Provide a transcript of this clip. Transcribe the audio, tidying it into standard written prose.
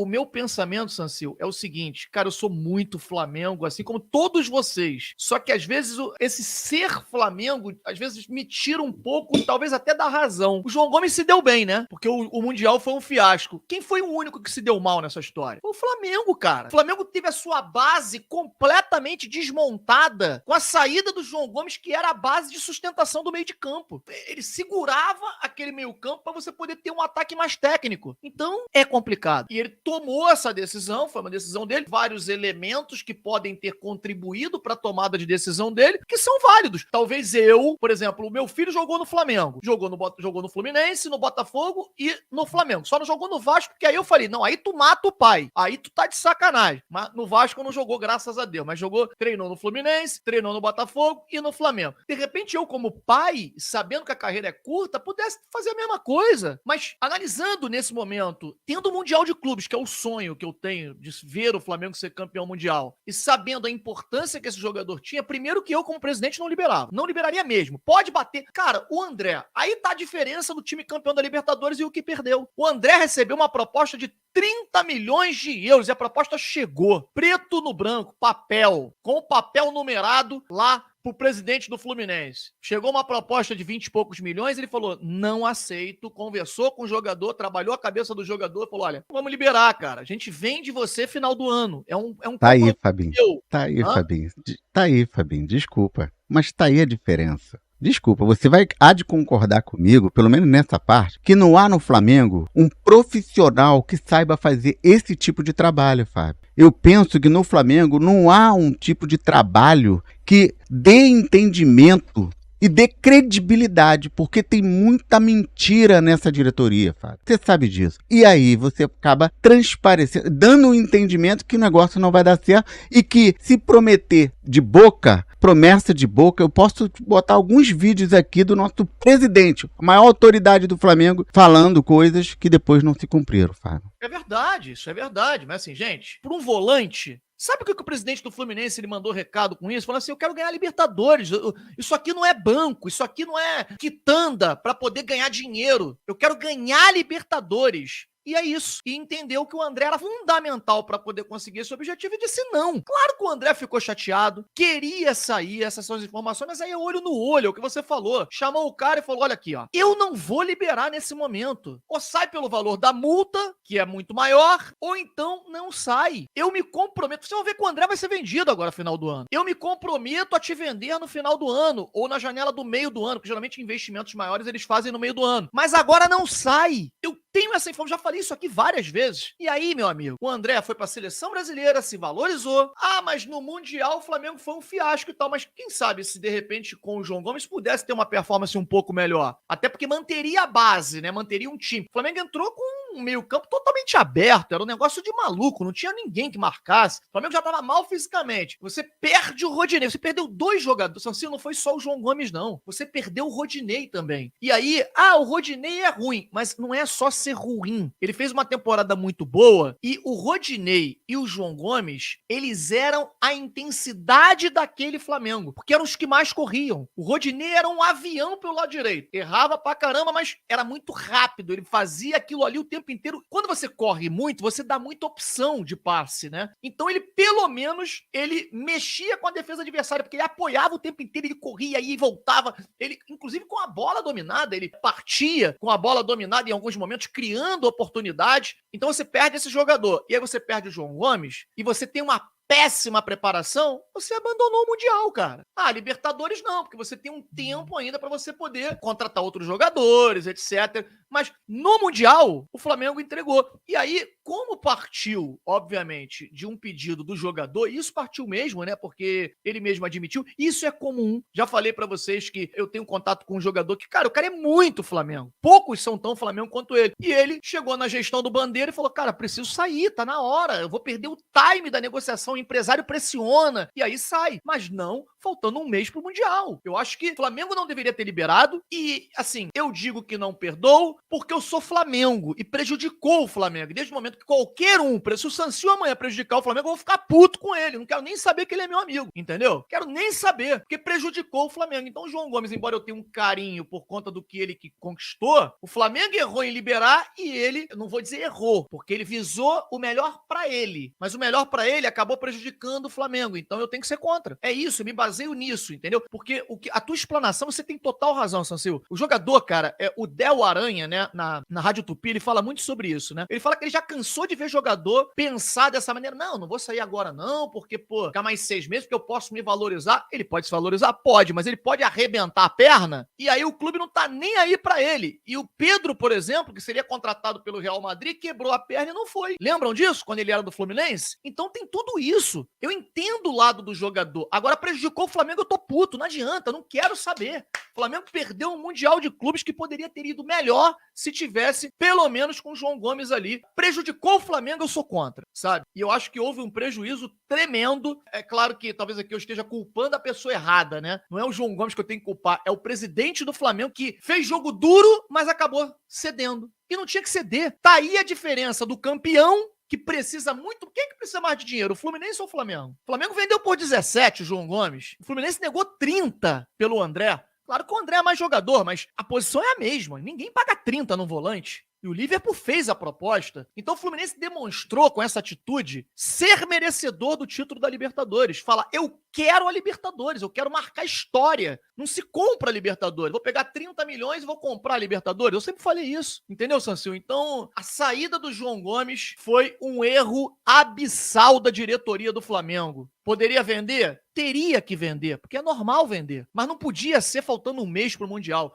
o meu pensamento, Sancil, é o seguinte, cara, eu sou muito Flamengo, assim como todos vocês. Só que às vezes esse ser Flamengo, às vezes me tira um pouco, talvez até da razão. O João Gomes se deu bem, né? Porque o Mundial foi um fiasco. Quem foi o único que se deu mal nessa história? Foi o Flamengo, cara. O Flamengo teve a sua base completamente desmontada com a saída do João Gomes, que era a base de sustentação do meio de campo. Ele segurava aquele meio campo para você poder ter um ataque mais técnico. Então, é complicado. E ele tomou essa decisão, foi uma decisão dele, vários elementos que podem ter contribuído para a tomada de decisão dele, que são válidos. Talvez eu, por exemplo, o meu filho jogou no Flamengo, jogou no Fluminense, no Botafogo e no Flamengo. Só não jogou no Vasco, que aí eu falei, não, aí tu mata o pai. Aí tu tá de sacanagem. Mas no Vasco não jogou, graças a Deus, mas jogou, treinou no Fluminense, treinou no Botafogo e no Flamengo. De repente eu, como pai, sabendo que a carreira é curta, pudesse fazer a mesma coisa. Mas analisando nesse momento, tendo o Mundial de Clubes, que é o sonho que eu tenho de ver o Flamengo ser campeão mundial, e sabendo a importância que esse jogador tinha, primeiro que eu, como presidente, não liberava. Não liberaria mesmo. Pode bater. Cara, o André, aí tá a diferença do time campeão da Libertadores e o que perdeu. O André recebeu uma proposta de 30 milhões de euros e a proposta chegou. Preto no branco, papel, com o papel numerado lá pro presidente do Fluminense. Chegou uma proposta de 20 e poucos milhões, ele falou, não aceito, conversou com o jogador, trabalhou a cabeça do jogador, falou, olha, vamos liberar, cara, a gente vende você final do ano, é um Tá aí, Fabinho, tá aí, Fabinho, tá aí, Fabinho, desculpa, mas tá aí a diferença. Desculpa, você há de concordar comigo, pelo menos nessa parte, que não há no Flamengo um profissional que saiba fazer esse tipo de trabalho, Fábio. Eu penso que no Flamengo não há um tipo de trabalho que dê entendimento e dê credibilidade, porque tem muita mentira nessa diretoria, Fábio. Você sabe disso. E aí você acaba transparecendo, dando um entendimento que o negócio não vai dar certo e que se prometer de boca, promessa de boca, eu posso botar alguns vídeos aqui do nosso presidente, a maior autoridade do Flamengo, falando coisas que depois não se cumpriram, Fábio. É verdade, isso é verdade. Mas assim, gente, por um volante, sabe o que o presidente do Fluminense ele mandou recado com isso? Falando assim, eu quero ganhar Libertadores, isso aqui não é banco, isso aqui não é quitanda para poder ganhar dinheiro. Eu quero ganhar Libertadores. E é isso. E entendeu que o André era fundamental para poder conseguir esse objetivo e disse não. Claro que o André ficou chateado, queria sair, essas são as informações, mas aí é olho no olho, é o que você falou. Chamou o cara e falou, olha aqui, ó, eu não vou liberar nesse momento. Ou sai pelo valor da multa, que é muito maior, ou então não sai. Eu me comprometo, vocês vão ver que o André vai ser vendido agora no final do ano. Eu me comprometo a te vender no final do ano, ou na janela do meio do ano, porque geralmente investimentos maiores eles fazem no meio do ano. Mas agora não sai. Eu tenho essa informação, já falei isso aqui várias vezes. E aí, meu amigo, o André foi pra seleção brasileira, se valorizou. Ah, mas no Mundial o Flamengo foi um fiasco e tal. Mas quem sabe se de repente com o João Gomes pudesse ter uma performance um pouco melhor. Até porque manteria a base, né? Manteria um time. O Flamengo entrou com um meio-campo totalmente aberto, era um negócio de maluco, não tinha ninguém que marcasse. O Flamengo já tava mal fisicamente. Você perde o Rodinei, você perdeu 2 jogadores. Sancilo, não foi só o João Gomes, não. Você perdeu o Rodinei também. E aí, o Rodinei é ruim, mas não é só ser ruim. Ele fez uma temporada muito boa e o Rodinei e o João Gomes, eles eram a intensidade daquele Flamengo, porque eram os que mais corriam. O Rodinei era um avião pelo lado direito. Errava pra caramba, mas era muito rápido. Ele fazia aquilo ali o tempo inteiro. Quando você corre muito, você dá muita opção de passe, né? Então ele, pelo menos, ele mexia com a defesa adversária, porque ele apoiava o tempo inteiro, ele corria e voltava. Ele, inclusive com a bola dominada, ele partia com a bola dominada em alguns momentos, criando oportunidades. Então você perde esse jogador. E aí você perde o João Gomes e você tem uma péssima preparação, você abandonou o Mundial, cara. Libertadores não, porque você tem um tempo ainda para você poder contratar outros jogadores, etc. Mas no Mundial, o Flamengo entregou. E aí, como partiu, obviamente, de um pedido do jogador, e isso partiu mesmo, né? Porque ele mesmo admitiu, isso é comum. Já falei para vocês que eu tenho contato com um jogador que, cara, o cara é muito Flamengo. Poucos são tão Flamengo quanto ele. E ele chegou na gestão do Bandeira e falou, cara, preciso sair, tá na hora. Eu vou perder o time da negociação, o empresário pressiona. E aí sai. Mas não, faltando um mês pro Mundial. Eu acho que o Flamengo não deveria ter liberado. E, assim, eu digo que não perdoo porque eu sou Flamengo e prejudicou o Flamengo. Desde o momento qualquer um, se o Sanciu amanhã prejudicar o Flamengo, eu vou ficar puto com ele. Não quero nem saber que ele é meu amigo, entendeu? Quero nem saber, porque prejudicou o Flamengo. Então o João Gomes, embora eu tenha um carinho por conta do que ele conquistou, o Flamengo errou em liberar e ele, eu não vou dizer errou, porque ele visou o melhor pra ele. Mas o melhor pra ele acabou prejudicando o Flamengo. Então eu tenho que ser contra. É isso, eu me baseio nisso, entendeu? Porque a tua explanação, você tem total razão, Sanciu. O jogador, cara, o Del Aranha, né, na Rádio Tupi, ele fala muito sobre isso, né? Ele fala que ele já cansou de ver jogador pensar dessa maneira. Não vou sair agora não, porque, pô, ficar mais 6 meses, porque eu posso me valorizar. Ele pode se valorizar? Pode, mas ele pode arrebentar a perna e aí o clube não tá nem aí pra ele. E o Pedro, por exemplo, que seria contratado pelo Real Madrid, quebrou a perna e não foi. Lembram disso? Quando ele era do Fluminense? Então tem tudo isso. Eu entendo o lado do jogador. Agora prejudicou o Flamengo, eu tô puto. Não adianta, eu não quero saber. O Flamengo perdeu um Mundial de Clubes que poderia ter ido melhor se tivesse, pelo menos, com o João Gomes ali. Prejudicou o Flamengo, eu sou contra, sabe? E eu acho que houve um prejuízo tremendo. É claro que talvez aqui eu esteja culpando a pessoa errada, né? Não é o João Gomes que eu tenho que culpar, é o presidente do Flamengo que fez jogo duro, mas acabou cedendo. E não tinha que ceder. Tá aí a diferença do campeão que precisa muito... Quem que precisa mais de dinheiro? O Fluminense ou o Flamengo? O Flamengo vendeu por 17 o João Gomes. O Fluminense negou 30 pelo André. Claro que o André é mais jogador, mas a posição é a mesma. Ninguém paga 30 no volante. E o Liverpool fez a proposta. Então o Fluminense demonstrou com essa atitude ser merecedor do título da Libertadores. Fala, eu quero a Libertadores, eu quero marcar história. Não se compra a Libertadores. Vou pegar 30 milhões e vou comprar a Libertadores. Eu sempre falei isso. Entendeu, Sanciu? Então, a saída do João Gomes foi um erro abissal da diretoria do Flamengo. Poderia vender? Teria que vender, porque é normal vender. Mas não podia ser faltando um mês pro Mundial.